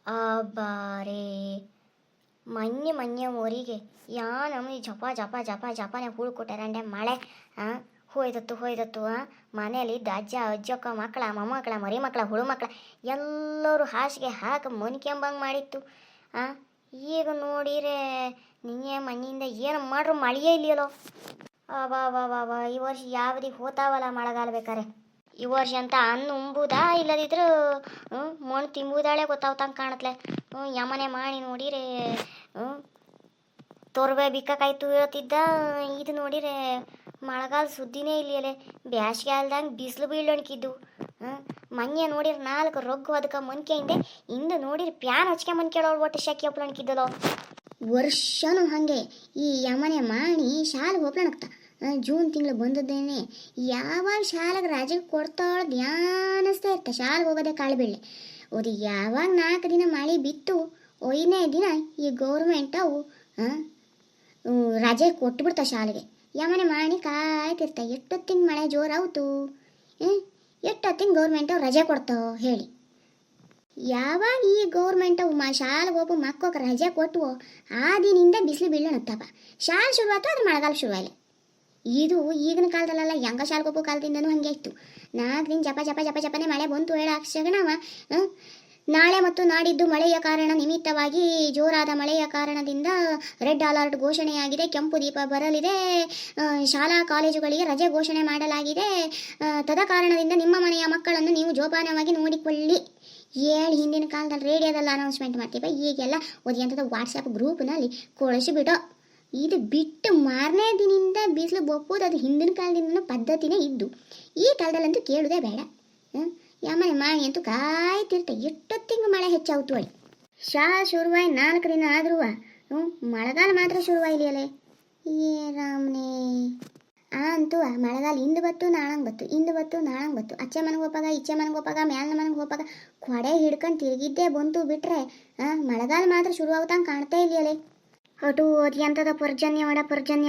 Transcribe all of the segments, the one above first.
ಅಬ್ಬಾರೇ ಮನ್ನೆ ಮನ್ನೆ ಊರಿಗೆ ಯಾ ನಮಗೆ ಜಪ ಜಪ ಜಪ ಜಪನೆ ಹೂಳು ಕೊಟ್ಟಾರಂಡೆ ಮಳೆ ಹೋಯ್ದತ್ತು ಮನೇಲಿ ಅಜ್ಜ ಅಜ್ಜಕ್ಕ ಮಕ್ಕಳ ಮೊಮ್ಮಕ್ಕಳ ಮರಿ ಮಕ್ಕಳ ಹುಳು ಮಕ್ಕಳ ಎಲ್ಲರೂ ಹಾಸಿಗೆ ಹಾಕಿ ಮುನ್ಕೆಂಬಂಗೆ ಮಾಡಿತ್ತು ಈಗ ನೋಡಿರೆ ನಿನ್ನೆ ಮನೆಯಿಂದ ಏನು ಮಾಡ್ರು ಮಳೆಯೇ ಇಲ್ಲಿಯಲ್ಲೋ ಅವಾ ಈ ವರ್ಷ ಯಾವ್ದಿಗೆ ಹೋತಾವಲ್ಲ ಮಳೆಗಾಲ ಬೇಕಾರೆ ಈ ವರ್ಷ ಅಂತ ಹಣ್ಣು ಉಂಬುದಾ ಇಲ್ಲದಿದ್ರು ಮಣ್ಣು ತಿಂಬುದಾಳೆ ಗೊತ್ತಾವ್ತಂಗೆ ಕಾಣತ್ಲೆ ಯಮನೆ ಮಾಡಿ ನೋಡಿರೆ ತೋರ್ವೆ ಬಿಕ್ಕಾಯ್ತು ಹೇಳ್ತಿದ್ದ ಇದು ನೋಡಿರೆ ಮಳೆಗಾಲ ಸುದ್ದಿನೇ ಇಲ್ಲಿಯಲ್ಲೇ ಬ್ಯಾಸಿಗೆ ಅಲ್ದಂಗೆ ಬಿಸಿಲು ಬೀಳಣ್ಕಿದ್ದು ಮನ್ಯ ನೋಡಿರಿ 4 ರೊಗ್ಗು ಅದಕ್ಕೆ ಮುನ್ಕೆಂಡೆ ಇಂದು ನೋಡಿರಿ ಪ್ಯಾನ್ ಹಚ್ಕೆ ಮುನ್ಕೆಳೋಳು ಒಟ್ಟು ಶೆಕೆ ಒಪ್ಲಣ್ಕಿದ್ದಲೋ ವರ್ಷನೂ ಹಾಗೆ ಈ ಯಮನೆ ಮಾಡಿ ಶಾಲೆಗೆ ಹೋಗ್ಲಣಕ್ತ ಜೂನ್ ತಿಂಗಳು ಬಂದದ್ದೇನೆ ಯಾವಾಗ ಶಾಲೆಗೆ ರಜೆ ಕೊಡ್ತಾಳ ಧ್ಯಾನಿಸ್ತಾ ಇರ್ತ ಶಾಲೆಗೆ ಹೋಗೋದೇ ಕಾಳುಬೆಳ್ಳೆ ಅದು ಯಾವಾಗ 4 ದಿನ ಮಳೆ ಬಿತ್ತು 5ನೇ ದಿನ ಈ ಗೌರ್ಮೆಂಟ್ ಅವು ರಜೆ ಕೊಟ್ಟುಬಿಡ್ತಾವ ಶಾಲೆಗೆ ಯಮನೆ ಮಾಡಿ ಕಾಯ್ತಿರ್ತ ಎಷ್ಟೊತ್ತಿನ ಮಳೆ ಜೋರಾಯ್ತು ಎಷ್ಟೊತ್ತಿನ ಗೌರ್ಮೆಂಟ್ ಅವು ರಜೆ ಕೊಡ್ತಾವ ಹೇಳಿ ಯಾವಾಗ ಈ ಗೌರ್ಮೆಂಟ್ ಅವು ಶಾಲೆಗೆ ಹೋಗೋ ಮಕ್ಕಳು ರಜೆ ಕೊಟ್ಟವು ಆ ದಿನಿಂದ ಬಿಸಿಲು ಬೀಳಣತ್ತಪ್ಪ ಶಾಲೆ ಶುರುವಾಯ್ತು ಅದು ಮಳೆಗಾಲ ಶುರುವಾಯಿಲ್ಲ ಇದು ಈಗಿನ ಕಾಲದಲ್ಲೆಲ್ಲ ಹೆಂಗ ಶಾಲೆಗೆ ಹೋಗೋ ಕಾಲದಿಂದನೂ ಹಂಗೆ ಇತ್ತು 4 ದಿನ ಜಪ ಜಪ ಜಪ ಜಪನೆ ಮಳೆ ಬಂತು ಹೇಳ ಅಕ್ಷಣವ ನಾಳೆ ಮತ್ತು ನಾಡಿದ್ದು ಮಳೆಯ ಕಾರಣ ನಿಮಿತ್ತವಾಗಿ ಜೋರಾದ ಮಳೆಯ ಕಾರಣದಿಂದ ರೆಡ್ ಅಲರ್ಟ್ ಘೋಷಣೆಯಾಗಿದೆ ಕೆಂಪು ದೀಪ ಬರಲಿದೆ ಶಾಲಾ ಕಾಲೇಜುಗಳಿಗೆ ರಜೆ ಘೋಷಣೆ ಮಾಡಲಾಗಿದೆ ತದ ಕಾರಣದಿಂದ ನಿಮ್ಮ ಮನೆಯ ಮಕ್ಕಳನ್ನು ನೀವು ಜೋಪಾನವಾಗಿ ನೋಡಿಕೊಳ್ಳಿ ಹೇಳಿ ಹಿಂದಿನ ಕಾಲದಲ್ಲಿ ರೇಡಿಯೋದಲ್ಲಿ ಅನೌನ್ಸ್ಮೆಂಟ್ ಮಾಡ್ತೀವಿ ಈಗೆಲ್ಲ ಓದಿಯಂಥದ್ದು ವಾಟ್ಸಪ್ ಗ್ರೂಪ್ನಲ್ಲಿ ಕಳಿಸಿಬಿಡೋ ಇದು ಬಿಟ್ಟು ಮಾರನೇ ದಿನದಿಂದ ಬಿಸಿಲು ಬಪ್ಪೋದು ಅದು ಹಿಂದಿನ ಕಾಲದಿಂದನೂ ಪದ್ಧತಿನೇ ಇದ್ದು ಈ ಕಾಲದಲ್ಲಂತೂ ಕೇಳೋದೇ ಬೇಡ ಯಮನೆ ಮಾಡಿ ಅಂತೂ ಕಾಯ್ತಿರ್ತ ಎಷ್ಟೊತ್ತಿಂಗ ಮಳೆ ಹೆಚ್ಚಾಗ್ತು ಅಳಿ ಶಾಲೆ ಶುರುವಾಯಿ 4 ದಿನ ಆದ್ರೂ ಮಳೆಗಾಲ ಮಾತ್ರ ಶುರುವಾಯಿಲಿಯಲ್ಲೇ ಏ ರಾಮನೇ ಅಂತೂ ಮಳೆಗಾಲ ಇಂದು ಬತ್ತು ನಾಳಂಗೆ ಬತ್ತು ಇಂದು ಬತ್ತು ನಾಳಂಗೆ ಬತ್ತು ಅಚ್ಚೆ ಮನೆಗೆ ಹೋಪಾಗ ಇಚ್ಚೆ ಮನೆಗೆ ಹೋಪಾಗ ಮ್ಯಾಲಿನ ಮನೆಗೆ ಹೋಪಾಗ ಕೊಡೆ ಹಿಡ್ಕೊಂಡು ತಿರುಗಿದ್ದೇ ಬಂತು ಬಿಟ್ರೆ ಮಳೆಗಾಲ ಮಾತ್ರ ಶುರುವಾಗ್ತಂಗೆ ಕಾಣ್ತಾ ಇಲ್ಲಿಯಲ್ಲೇ ಒಟ್ಟು ಎಂಥದ ಪರ್ಜನ್ಯ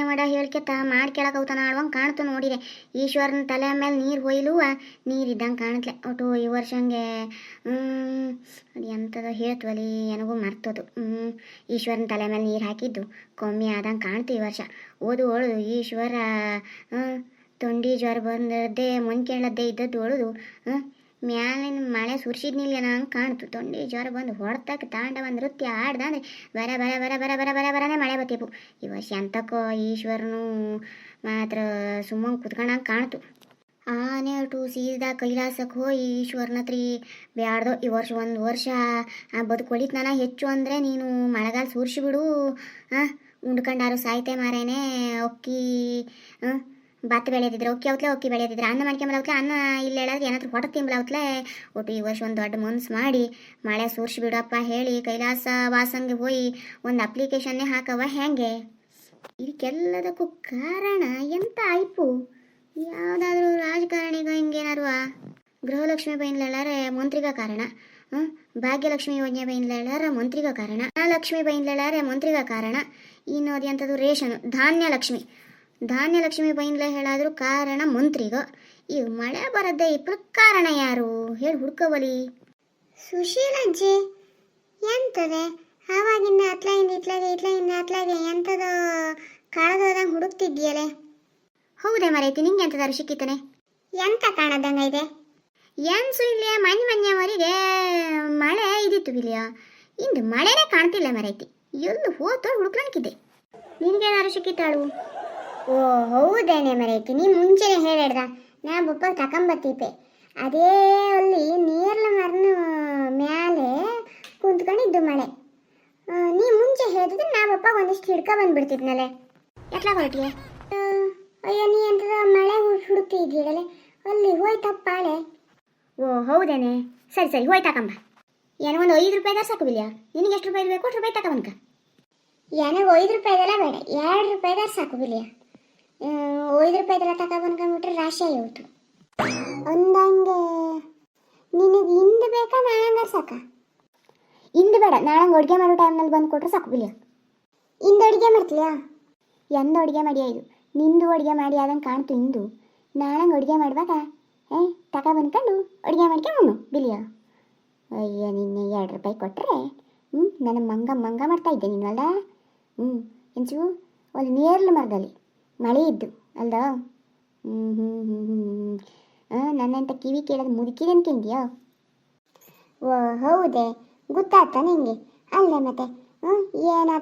ಮಾಡ ಹೇಳ್ಕೆತ್ತ ಮಾಡಿ ಕೇಳಕೌತಾನ ಆಡ್ವಂಗೆ ಕಾಣ್ತು ನೋಡಿರೆ ಈಶ್ವರನ ತಲೆ ಮೇಲೆ ನೀರು ಹೊಯ್ಲುವ ನೀರಿದ್ದಂಗೆ ಕಾಣತ್ಲೆ ಒಟ್ಟು ಈ ವರ್ಷ ಹಂಗೆ ಅದು ಎಂಥದ ಹೇಳ್ತವಲ್ಲಿ ನನಗೂ ಮರ್ತೋದು ಈಶ್ವರನ ತಲೆ ಮೇಲೆ ನೀರು ಹಾಕಿದ್ದು ಕಮ್ಮಿ ಆದಂಗೆ ಕಾಣ್ತು ಈ ವರ್ಷ ಓದು ಈಶ್ವರ ತೊಂಡಿ ಜ್ವರ ಬಂದದ್ದೇ ಕೇಳದ್ದೇ ಇದ್ದದ್ದು ಒಳದು ಮ್ಯಾಲಿನ ಮಳೆ ಸುರಿಸಿದ್ನಿಲ್ಲ ನಂಗೆ ಕಾಣ್ತು ತೊಂಡಿ ಜ್ವರ ಬಂದು ಹೊಡ್ತಕ್ಕೆ ತಾಂಡವ ನೃತ್ಯ ಆಡ್ದ ಅಂದರೆ ಬರನೇ ಮಳೆ ಬತ್ತೇಪು ಈ ವರ್ಷ ಎಂತಕ್ಕೋ ಈಶ್ವರನು ಮಾತ್ರ ಸುಮ್ಮನೆ ಕುತ್ಕೊಂಡಂಗೆ ಕಾಣ್ತು ಆನೆ ಒಟ್ಟು ಸೀದಾ ಕೈಲಾಸಕ್ಕೆ ಹೋಗಿ ಈಶ್ವರನ ಹತ್ರ ಬ್ಯಾಡ್ದೋ ಈ ವರ್ಷ 1 ವರ್ಷ ಬದುಕೊಳಿತು ನಾನು ಹೆಚ್ಚು ಅಂದರೆ ನೀನು ಮಳೆಗಾಲ ಸುರಿಸಿಬಿಡು ಉಂಡ್ಕೊಂಡಾರು ಸಾಯ್ತೆ ಮಾರೇನೆ ಅಕ್ಕಿ ಭತ್ತ ಬೆಳೆದಿದ್ರೆ ಅಕ್ಕಿ ಬೆಳೆದಿದ್ರೆ ಅನ್ನ ಮಾಡ್ಕೊಂಬಲವತ್ಲೆ ಅನ್ನ ಇಲ್ಲ ಹೇಳಿದ್ರೆ ಏನಾದ್ರು ಹೊಟ್ಟೆ ತಿಂಬಲವತ್ಲೆ ಒಟ್ಟು ಈ ವರ್ಷ ಒಂದು ದೊಡ್ಡ ಮನ್ಸು ಮಾಡಿ ಮಳೆ ಸುರಿಸಿಬಿಡಪ್ಪ ಹೇಳಿ ಕೈಲಾಸ ವಾಸಂಗೆ ಹೋಗಿ ಒಂದು ಅಪ್ಲಿಕೇಶನ್ನೇ ಹಾಕವ ಹೆಂಗೆ ಇದಕ್ಕೆಲ್ಲದಕ್ಕೂ ಕಾರಣ ಎಂತ ಆಯ್ಪು ಯಾವುದಾದ್ರೂ ರಾಜಕಾರಣಿಗ ಹಿಂಗೇನಾರು ಗೃಹಲಕ್ಷ್ಮಿ ಬೈನ್ಲಾರೆ ಮಂತ್ರಿಗ ಕಾರಣ ಭಾಗ್ಯಲಕ್ಷ್ಮಿ ಯೋಜನೆ ಬೈನ್ಲಾರ ಮಂತ್ರಿಗ ಕಾರಣ ಲಕ್ಷ್ಮಿ ಬೈನ್ಲಾರೆ ಮಂತ್ರಿಗ ಕಾರಣ ಇನ್ನೋದು ಎಂಥದ್ದು ರೇಷನ್ ಧಾನ್ಯಲಕ್ಷ್ಮಿ ಬೈನ್ಲೆ ಹೇಳಾದ್ರು ಕಾರಣ ಮಂತ್ರಿಗ ಈಗ ಮಳೆ ಬರದ್ದೆ ಇಪ್ಪರ ಕಾರಣ ಯಾರು ಹೇಳಿ ಹುಡ್ಕೋಬಲಿ ಸುಶೀಲಜ್ಜಿ ಎಂತದೆ ಆವಾಗಿಂದ ಇತ್ಲಾಗೆ ಎಂಥದ ಕಾಳಗದಂಗೆ ಹುಡುಕ್ತಿದ್ಯಲೆ ಹೌದೇ ಮರೈತಿ ನಿಂಗೆ ಎಂಥದಾರು ಸಿಕ್ಕಿತಾನೆ ಎಂತ ಕಾಣದಂಗ ಇದೆ ಏನ್ಸು ಇಲ್ಲಿಯ ಮನೆಯವರಿಗೆ ಮಳೆ ಇದಿತ್ತು ಇಲ್ಲಿಯ ಇಂದು ಮಳೆನೇ ಕಾಣ್ತಿಲ್ಲ ಮರೈತಿ ಎಲ್ಲೂ ಹೋತೋ ಹುಡುಕ್ಲನ್ಕಿದೆ ನಿನ್ಗೇನಾರು ಸಿಕ್ಕಿತ್ತಾಳು ಓ ಹೌದೇನೆ ಮರೈತಿ ನೀ ಮುಂಚೆನೆ ಹೇಳಿಡ್ದ ನಾ ಬೊಪ್ಪ ತಕೊಂಬತ್ತೀಪೆ ಅದೇ ಅಲ್ಲಿ ನೀರ್ಲ ಮರನ ಮ್ಯಾಲೆ ಕುಂತ್ಕೊಂಡಿದ್ದು ಮಳೆ ನೀ ಮುಂಚೆ ಹೇಳಿದ್ರೆ ನಾ ಬೊಪ್ಪ ಒಂದಿಷ್ಟು ಹಿಡ್ಕ ಬಂದ್ಬಿಡ್ತಿದ್ನಲೆ ಎಟ್ಲಾಗ ಹೊರಟಿಯೇ ಅಯ್ಯೋ ನೀ ಎಂತದ ಮಳೆ ಹುಡುಕ್ತಿದ್ದೀರಲೆ ಅಲ್ಲಿ ಹೋಯ್ತಪ್ಪಾಳೆ ಓ ಹೌದೇನೆ ಸರಿ ಹೋಯ್ತಾಕಂಬ ಏನೋ ಒಂದು 5 ರೂಪಾಯಿದ ಸಾಕು ಬಿಲಿಯ ನಿನಗೆ ಎಷ್ಟು ರೂಪಾಯಿ ಬೇಕು 4 ರೂಪಾಯಿ ತಗೊಂಬನ್ಕ ನನಗೆ 5 ರೂಪಾಯಿದೆಲ್ಲ ಬೇಡ 2 ರೂಪಾಯಿದ ಸಾಕು ಬಿಲಿಯ 5 ರೂಪಾಯಿದೆಲ್ಲ ತಗೊಂಡ್ಬಿಟ್ರೆ ರಾಶಿ ಆಯ್ತು ಒಂದಂಗೆ ನಿನಗೆ ಇಂದು ಬೇಕಾ ನಾಳಂಗಾರ ಸಾಕ ಇಂದು ಬೇಡ ನಾಳಂಗೆ ಅಡುಗೆ ಮಾಡೋ ಟೈಮ್ನಲ್ಲಿ ಬಂದು ಕೊಟ್ರೆ ಸಾಕು ಬಿಲಿಯ ಇಂದು ಅಡುಗೆ ಮಾಡ್ತೀಯಾ ಎಂದು ಅಡುಗೆ ಮಾಡಿ ಆಯ್ತು ನಿಂದು ಅಡುಗೆ ಮಾಡಿ ಆದಂಗೆ ಕಾಣ್ತು ಇಂದು ನಾಳಂಗೆ ಅಡುಗೆ ಮಾಡುವಾಗ ತಗೊಬಂದ್ಕೊಂಡು ಅಡುಗೆ ಮಾಡ್ಕೊಂಡು ಬಿಲಿಯ ಅಯ್ಯೋ ನಿನ್ನೆ 2 ರೂಪಾಯಿ ಕೊಟ್ಟರೆ ನನ್ನ ಮಂಗ ಮಾಡ್ತಾ ಇದ್ದೆ ನೀನಲ್ಲ. ಎಂಚು ಒಂದು ನೇರ್ಲು ಮರದಲ್ಲಿ ಮಳೆ ಇದ್ದು ಅಲ್ದ. ನನ್ನಂತ ಕಿವಿ ಕೇಳೋದು ಮುದುಕಿದೆ ಅನ್ಕೊಂಡಿಯೋ? ಓ ಹೌದೇ, ಗೊತ್ತಾಗ್ತಾ ನಿಂಗೆ? ಅಲ್ಲೇ ಮತ್ತೆ ಏನು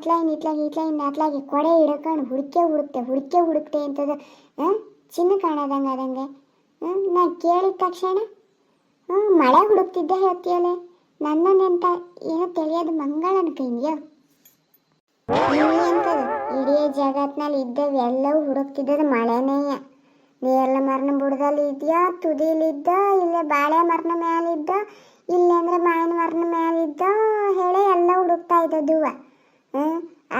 ಅತ್ಲಾಗಿ ಕೊಡೆ ಹಿಡ್ಕೊಂಡು ಹುಡುಕ್ತೆ ಅಂತದ ಚಿನ್ನ ಕಾಣದಂಗೆ ಅದಂಗೆ. ನಾ ಕೇಳಿದ ತಕ್ಷಣ ಮಳೆ ಹುಡುಕ್ತಿದ್ದೆ ಹೇಳ್ತೀಯಲ್ಲೇ. ನನ್ನನ್ನೆಂತ ಏನೋ ತಿಳಿಯೋದು ಮಂಗಳ ಅನ್ಕೊಂಡ್ಯೋ? ಎಂತದು ಇಡೀ ಜಗತ್ನಲ್ಲಿ ಇದ್ದವೆಲ್ಲವೂ ಹುಡುಕ್ತಿದ್ದದು ಮಳೆನೇಯ. ನೇರಳೆ ಮರನ ಬುಡದಲ್ಲಿ ಇದೆಯಾ, ತುದಿಲಿದ್ದ, ಇಲ್ಲೇ ಬಾಳೆ ಮರನ ಮೇಲಿದ್ದ, ಇಲ್ಲಾಂದ್ರೆ ಮಾವಿನ ಮರನ ಮೇಲಿದ್ದ ಹೇಳಿ ಎಲ್ಲ ಹುಡುಕ್ತಾ ಇದ್ದದುವ.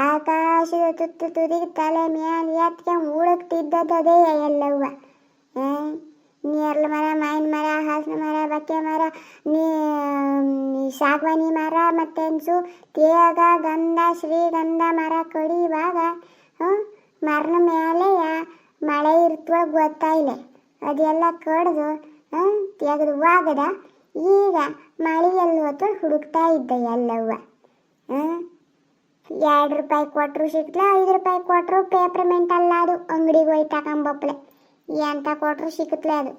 ಆಕಾಶದ ತುದಿಗೆ ತಲೆ ಮೇಲೆ ಎತ್ಕೊಂಡು ಹುಡುಕ್ತಿದ್ದದೇ ಎಲ್ಲವ್ವ. ನೇರಳೆ ಮರ, ಮಾವಿನ ಮರ, ಹಲಸಿನ ಮರ, ಬಕ್ಕೆ ಮರ, ಸಾಗವಾನಿ ಮರ, ಮತ್ತೆನ್ಸು ತೇಗ, ಗಂಧ, ಶ್ರೀಗಂಧ ಮರ ಕಡಿಯುವಾಗ ಮರನ ಮೇಲೆ ಮಳೆ ಇರ್ತವ ಗೊತ್ತಾಯಿಲ್ಲ. ಅದೆಲ್ಲ ಕಡ್ದು ತೆಗೆದು ವಾಗದ ಈಗ ಮಳೆಯಲ್ಲಿ ಹೊತ್ತು ಹುಡುಕ್ತಾ ಇದ್ದ ಎಲ್ಲವ್ವ. 2 ರೂಪಾಯಿ ಕೊಟ್ಟರು ಸಿಕ್ಲ, 5 ರೂಪಾಯಿ ಕೊಟ್ಟರು ಪೇಪರ್ಮೆಂಟ್ ಅಲ್ಲ ಅದು. ಅಂಗಡಿಗೆ ಹೋಗಿ ತಗೊಂಬಪ್ಲೆ ಎಂತ ಕೊಟ್ಟರು ಸಿಕ್ಕತ್ಲೆ ಅದು.